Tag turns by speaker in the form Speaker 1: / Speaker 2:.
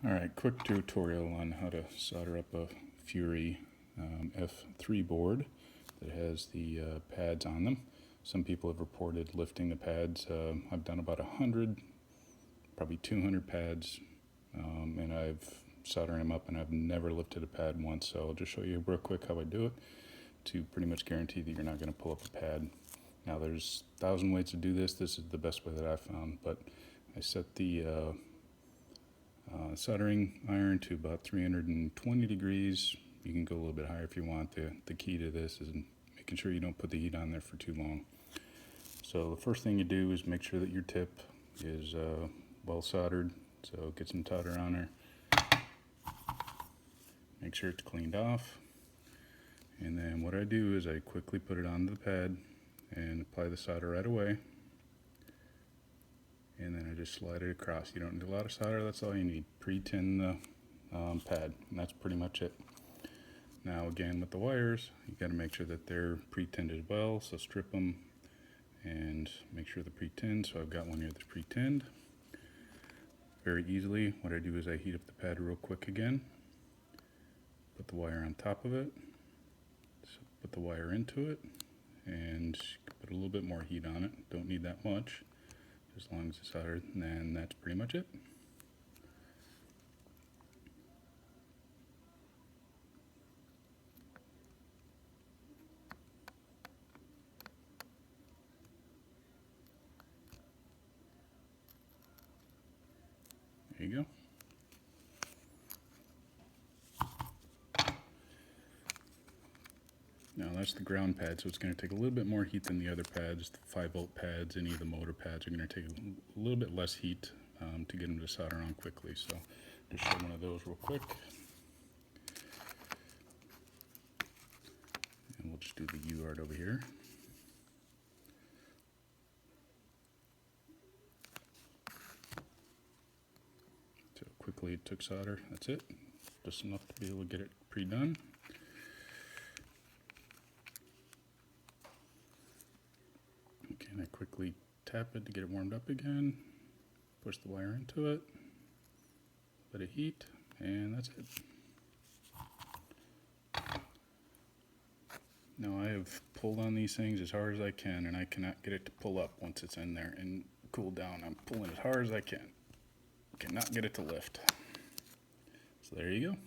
Speaker 1: Alright, quick tutorial on how to solder up a Fury F3 board that has the pads on them. Some people have reported lifting the pads. I've done about 100, probably 200 pads, and I've soldering them up and I've never lifted a pad once, so I'll just show you real quick how I do it to pretty much guarantee that you're not going to pull up a pad. Now there's 1,000 ways to do this. This is the best way that I've found, but I set the soldering iron to about 320 degrees. You can go a little bit higher if you want. The key to this is making sure you don't put the heat on there for too long. So the first thing you do is make sure that your tip is well soldered. So get some solder on there. Make sure it's cleaned off. And then what I do is I quickly put it onto the pad and apply the solder right away. And then I just slide it across. You don't need a lot of solder, that's all you need. Pre-tin the pad, and that's pretty much it. Now again with the wires, you got to make sure that they're pre-tinned as well, so strip them and make sure they're pre-tinned. So I've got one here that's pre-tinned. Very easily, what I do is I heat up the pad real quick again, put the wire on top of it, so put the wire into it, and put a little bit more heat on it. Don't need that much, as long as it's soldered, and then that's pretty much it. There you go. Now that's the ground pad, so it's going to take a little bit more heat than the other pads. The 5-volt pads, any of the motor pads are going to take a little bit less heat to get them to solder on quickly. So just show one of those real quick. And we'll just do the U-art over here. So quickly it took solder, that's it. Just enough to be able to get it pre-done. Okay, and I quickly tap it to get it warmed up again. Push the wire into it, let it heat, and that's it. Now I have pulled on these things as hard as I can, and I cannot get it to pull up once it's in there and cool down. I'm pulling as hard as I can. Cannot get it to lift. So there you go.